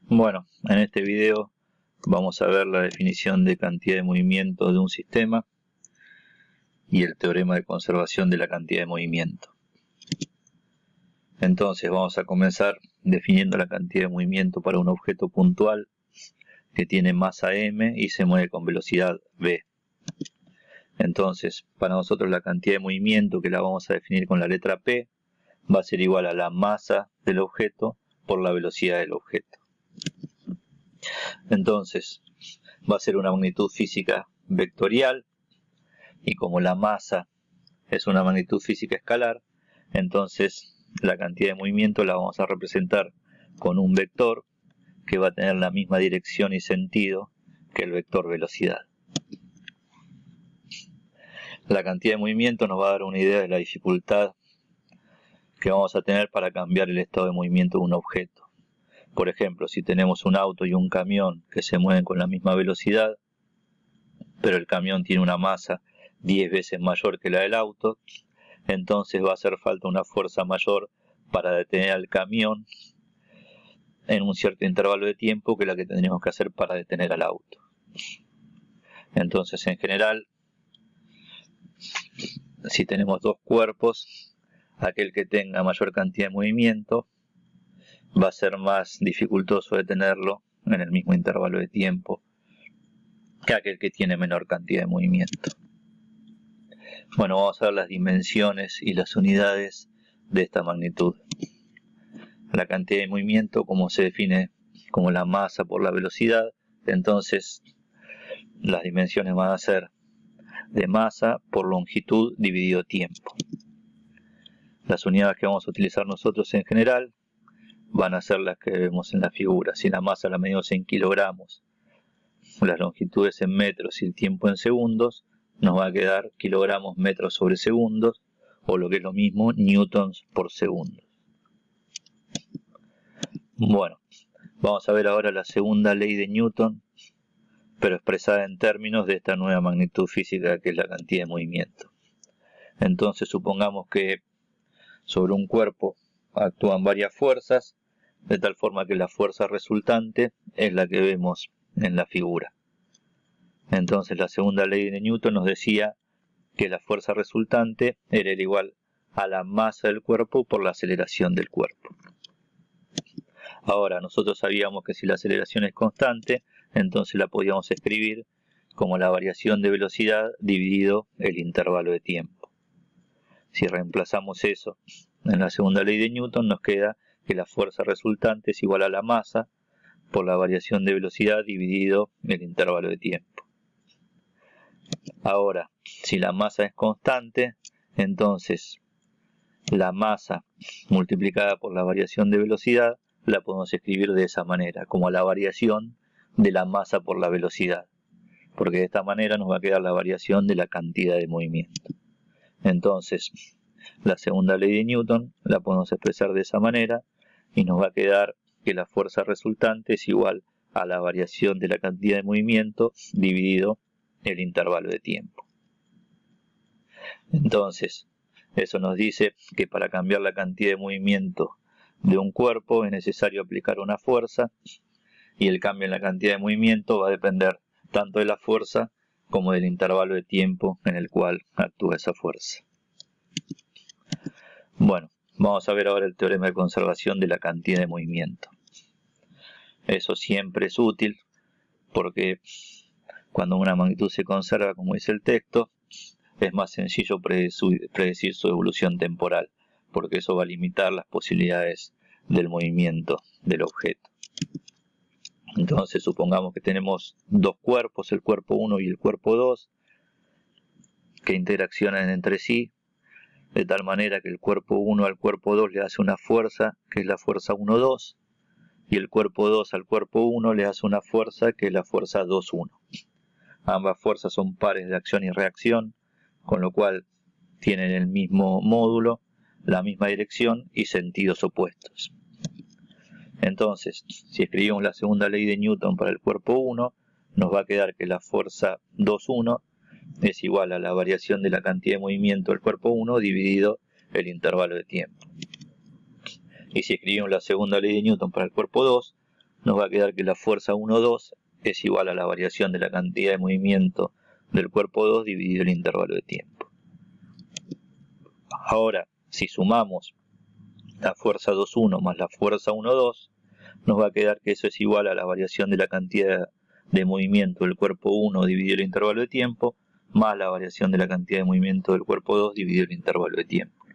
Bueno, en este video vamos a ver la definición de cantidad de movimiento de un sistema y el teorema de conservación de la cantidad de movimiento. Entonces vamos a comenzar definiendo la cantidad de movimiento para un objeto puntual que tiene masa m y se mueve con velocidad v. Entonces, para nosotros la cantidad de movimiento, que la vamos a definir con la letra P, va a ser igual a la masa del objeto por la velocidad del objeto. Entonces, va a ser una magnitud física vectorial, y como la masa es una magnitud física escalar, entonces la cantidad de movimiento la vamos a representar con un vector que va a tener la misma dirección y sentido que el vector velocidad. La cantidad de movimiento nos va a dar una idea de la dificultad que vamos a tener para cambiar el estado de movimiento de un objeto. Por ejemplo, si tenemos un auto y un camión que se mueven con la misma velocidad, pero el camión tiene una masa 10 veces mayor que la del auto, entonces va a hacer falta una fuerza mayor para detener al camión en un cierto intervalo de tiempo que la que tendríamos que hacer para detener al auto. Entonces, en general, si tenemos dos cuerpos, aquel que tenga mayor cantidad de movimiento va a ser más dificultoso detenerlo en el mismo intervalo de tiempo que aquel que tiene menor cantidad de movimiento. Bueno, vamos a ver las dimensiones y las unidades de esta magnitud. La cantidad de movimiento, como se define como la masa por la velocidad, entonces las dimensiones van a ser de masa por longitud dividido tiempo. Las unidades que vamos a utilizar nosotros en general van a ser las que vemos en la figura. Si la masa la medimos en kilogramos, las longitudes en metros y el tiempo en segundos, nos va a quedar kilogramos metros sobre segundos, o lo que es lo mismo, newtons por segundo. Bueno, vamos a ver ahora la segunda ley de Newton, pero expresada en términos de esta nueva magnitud física que es la cantidad de movimiento. Entonces supongamos que sobre un cuerpo actúan varias fuerzas, de tal forma que la fuerza resultante es la que vemos en la figura. Entonces la segunda ley de Newton nos decía que la fuerza resultante era igual a la masa del cuerpo por la aceleración del cuerpo. Ahora, nosotros sabíamos que si la aceleración es constante, entonces la podíamos escribir como la variación de velocidad dividido el intervalo de tiempo. Si reemplazamos eso en la segunda ley de Newton, nos queda que la fuerza resultante es igual a la masa por la variación de velocidad dividido el intervalo de tiempo. Ahora, si la masa es constante, entonces la masa multiplicada por la variación de velocidad la podemos escribir de esa manera, como la variación de la masa por la velocidad, porque de esta manera nos va a quedar la variación de la cantidad de movimiento. Entonces, la segunda ley de Newton la podemos expresar de esa manera y nos va a quedar que la fuerza resultante es igual a la variación de la cantidad de movimiento dividido el intervalo de tiempo. Entonces, eso nos dice que para cambiar la cantidad de movimiento de un cuerpo es necesario aplicar una fuerza, y el cambio en la cantidad de movimiento va a depender tanto de la fuerza como del intervalo de tiempo en el cual actúa esa fuerza. Bueno, vamos a ver ahora el teorema de conservación de la cantidad de movimiento. Eso siempre es útil porque cuando una magnitud se conserva, como dice el texto, es más sencillo predecir su evolución temporal, porque eso va a limitar las posibilidades del movimiento del objeto. Entonces supongamos que tenemos dos cuerpos, el cuerpo 1 y el cuerpo 2, que interaccionan entre sí, de tal manera que el cuerpo 1 al cuerpo 2 le hace una fuerza, que es la fuerza 1-2, y el cuerpo 2 al cuerpo 1 le hace una fuerza, que es la fuerza 2-1. Ambas fuerzas son pares de acción y reacción, con lo cual tienen el mismo módulo, la misma dirección y sentidos opuestos. Entonces, si escribimos la segunda ley de Newton para el cuerpo 1, nos va a quedar que la fuerza 2-1 es igual a la variación de la cantidad de movimiento del cuerpo 1 dividido el intervalo de tiempo. Y si escribimos la segunda ley de Newton para el cuerpo 2, nos va a quedar que la fuerza 1, 2 es igual a la variación de la cantidad de movimiento del cuerpo 2 dividido el intervalo de tiempo. Ahora, si sumamos la fuerza 2, 1 más la fuerza 1, 2, nos va a quedar que eso es igual a la variación de la cantidad de movimiento del cuerpo 1 dividido el intervalo de tiempo, más la variación de la cantidad de movimiento del cuerpo 2 dividido el intervalo de tiempo.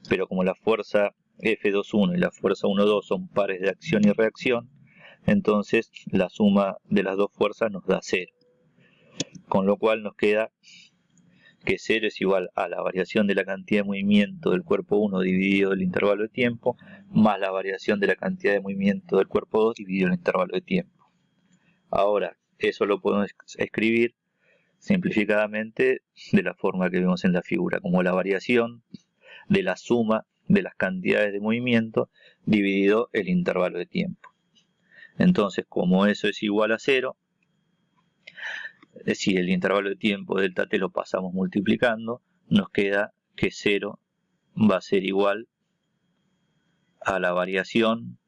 Pero como la fuerza F2,1 y la fuerza 1,2 son pares de acción y reacción, entonces la suma de las dos fuerzas nos da 0. Con lo cual nos queda que 0 es igual a la variación de la cantidad de movimiento del cuerpo 1 dividido el intervalo de tiempo, más la variación de la cantidad de movimiento del cuerpo 2 dividido el intervalo de tiempo. Ahora, eso lo podemos escribir simplificadamente de la forma que vemos en la figura, como la variación de la suma de las cantidades de movimiento dividido el intervalo de tiempo. Entonces, como eso es igual a 0, es decir, el intervalo de tiempo delta t lo pasamos multiplicando, nos queda que 0 va a ser igual a la variación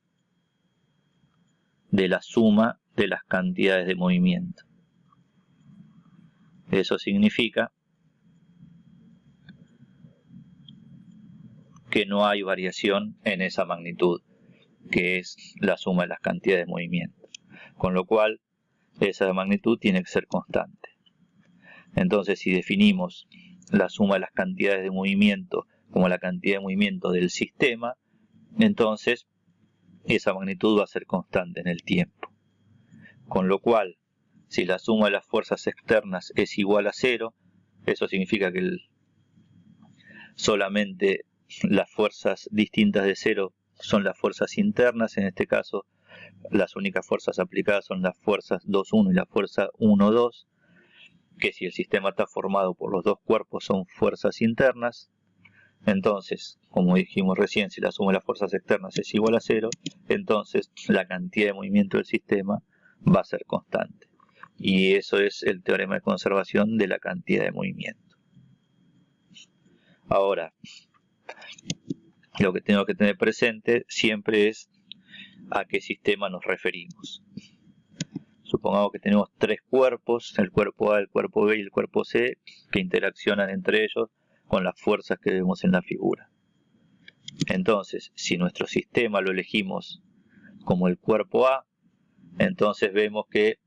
de la suma de las cantidades de movimiento. Eso significa que no hay variación en esa magnitud, que es la suma de las cantidades de movimiento. Con lo cual, esa magnitud tiene que ser constante. Entonces, si definimos la suma de las cantidades de movimiento como la cantidad de movimiento del sistema, entonces esa magnitud va a ser constante en el tiempo. Con lo cual, si la suma de las fuerzas externas es igual a 0, eso significa que solamente las fuerzas distintas de 0 son las fuerzas internas. En este caso, las únicas fuerzas aplicadas son las fuerzas 2,1 y la fuerza 1,2, que si el sistema está formado por los dos cuerpos son fuerzas internas. Entonces, como dijimos recién, si la suma de las fuerzas externas es igual a 0, entonces la cantidad de movimiento del sistema va a ser constante. Y eso es el teorema de conservación de la cantidad de movimiento. Ahora, lo que tengo que tener presente siempre es a qué sistema nos referimos. Supongamos que tenemos tres cuerpos, el cuerpo A, el cuerpo B y el cuerpo C, que interaccionan entre ellos con las fuerzas que vemos en la figura. Entonces, si nuestro sistema lo elegimos como el cuerpo A, entonces vemos que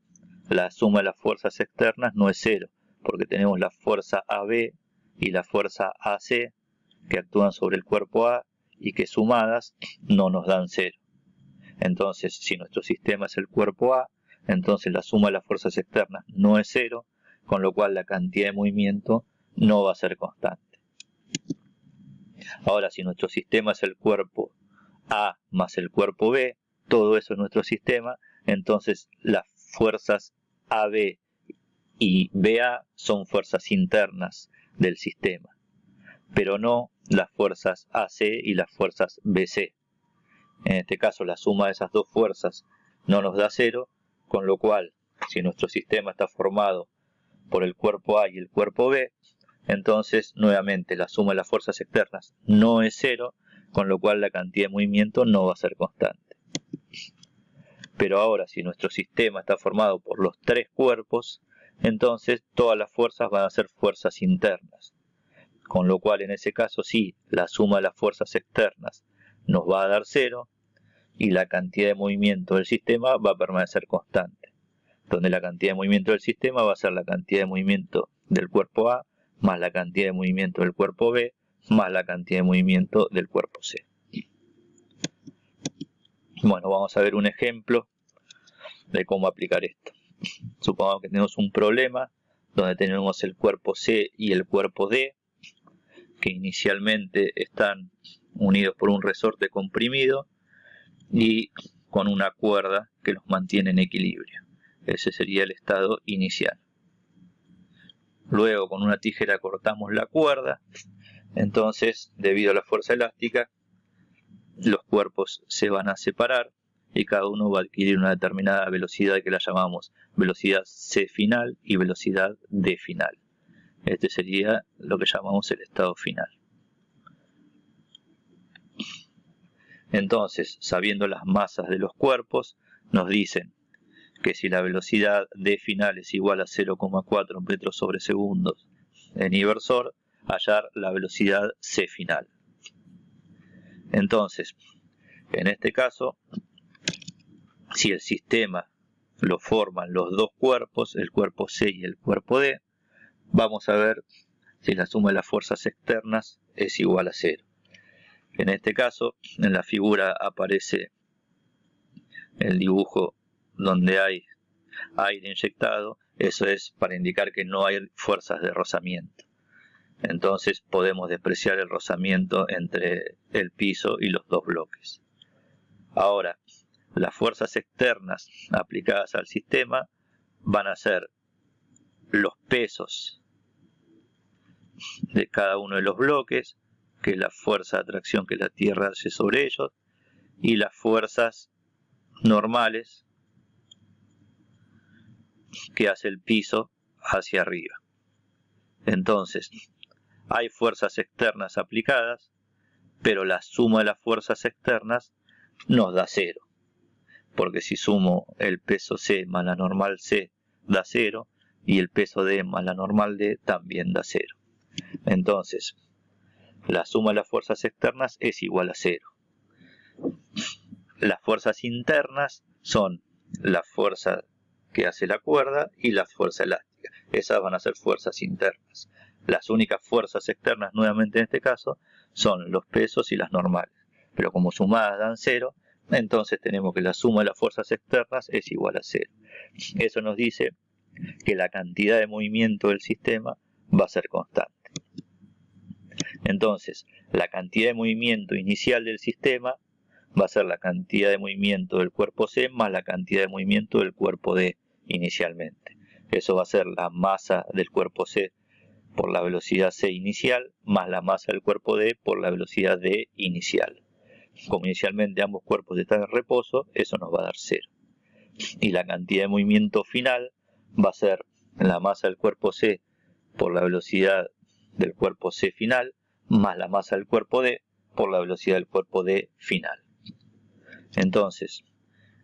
la suma de las fuerzas externas no es 0, porque tenemos la fuerza AB y la fuerza AC que actúan sobre el cuerpo A y que sumadas no nos dan 0. Entonces, si nuestro sistema es el cuerpo A, entonces la suma de las fuerzas externas no es 0, con lo cual la cantidad de movimiento no va a ser constante. Ahora, si nuestro sistema es el cuerpo A más el cuerpo B, todo eso es nuestro sistema, entonces las fuerzas AB y BA son fuerzas internas del sistema, pero no las fuerzas AC y las fuerzas BC. En este caso, la suma de esas dos fuerzas no nos da 0, con lo cual, si nuestro sistema está formado por el cuerpo A y el cuerpo B, entonces nuevamente la suma de las fuerzas externas no es 0, con lo cual la cantidad de movimiento no va a ser constante. Pero ahora, si nuestro sistema está formado por los tres cuerpos, entonces todas las fuerzas van a ser fuerzas internas, con lo cual en ese caso sí, la suma de las fuerzas externas nos va a dar 0 y la cantidad de movimiento del sistema va a permanecer constante, donde la cantidad de movimiento del sistema va a ser la cantidad de movimiento del cuerpo A más la cantidad de movimiento del cuerpo B más la cantidad de movimiento del cuerpo C. Bueno, vamos a ver un ejemplo de cómo aplicar esto. Supongamos que tenemos un problema donde tenemos el cuerpo C y el cuerpo D, que inicialmente están unidos por un resorte comprimido y con una cuerda que los mantiene en equilibrio. Ese sería el estado inicial. Luego con una tijera cortamos la cuerda, entonces debido a la fuerza elástica los cuerpos se van a separar y cada uno va a adquirir una determinada velocidad que la llamamos velocidad C final y velocidad D final. Este sería lo que llamamos el estado final. Entonces, sabiendo las masas de los cuerpos, nos dicen que si la velocidad d final es igual a 0,4 metros sobre segundos en inversor, hallar la velocidad c final. Entonces, en este caso, si el sistema lo forman los dos cuerpos, el cuerpo C y el cuerpo D, vamos a ver si la suma de las fuerzas externas es igual a 0. En este caso, en la figura aparece el dibujo donde hay aire inyectado, eso es para indicar que no hay fuerzas de rozamiento. Entonces podemos despreciar el rozamiento entre el piso y los dos bloques. Ahora, las fuerzas externas aplicadas al sistema van a ser los pesos de cada uno de los bloques, que es la fuerza de atracción que la Tierra hace sobre ellos, y las fuerzas normales que hace el piso hacia arriba. Entonces, hay fuerzas externas aplicadas, pero la suma de las fuerzas externas nos da 0. Porque si sumo el peso C más la normal C da 0, y el peso D más la normal D también da 0. Entonces, la suma de las fuerzas externas es igual a 0. Las fuerzas internas son la fuerza que hace la cuerda y la fuerza elástica. Esas van a ser fuerzas internas. Las únicas fuerzas externas, nuevamente en este caso, son los pesos y las normales. Pero como sumadas dan 0, entonces tenemos que la suma de las fuerzas externas es igual a 0. Eso nos dice que la cantidad de movimiento del sistema va a ser constante. Entonces, la cantidad de movimiento inicial del sistema va a ser la cantidad de movimiento del cuerpo C más la cantidad de movimiento del cuerpo D inicialmente. Eso va a ser la masa del cuerpo C por la velocidad C inicial más la masa del cuerpo D por la velocidad D inicial. Como inicialmente ambos cuerpos están en reposo, eso nos va a dar 0. Y la cantidad de movimiento final va a ser la masa del cuerpo C por la velocidad del cuerpo C final más la masa del cuerpo D por la velocidad del cuerpo D final. Entonces,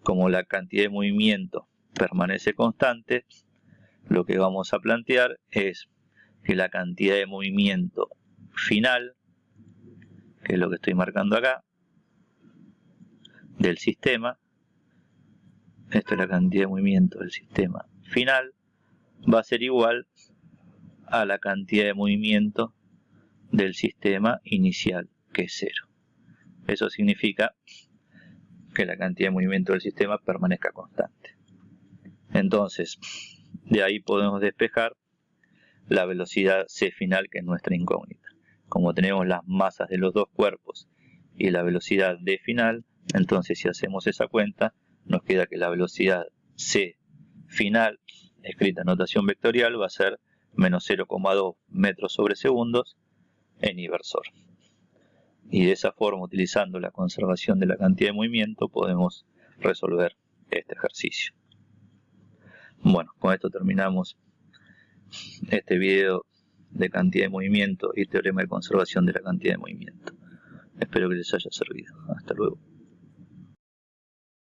como la cantidad de movimiento permanece constante, lo que vamos a plantear es que la cantidad de movimiento final, que es lo que estoy marcando acá, del sistema, esto es la cantidad de movimiento del sistema final, va a ser igual a la cantidad de movimiento del sistema inicial, que es 0. Eso significa que la cantidad de movimiento del sistema permanezca constante. Entonces, de ahí podemos despejar la velocidad C final, que es nuestra incógnita. Como tenemos las masas de los dos cuerpos y la velocidad D final, entonces si hacemos esa cuenta, nos queda que la velocidad C final, escrita en notación vectorial, va a ser menos 0,2 metros sobre segundos en inversor. Y de esa forma, utilizando la conservación de la cantidad de movimiento, podemos resolver este ejercicio. Bueno, con esto terminamos este video de cantidad de movimiento y teorema de conservación de la cantidad de movimiento. Espero que les haya servido. Hasta luego.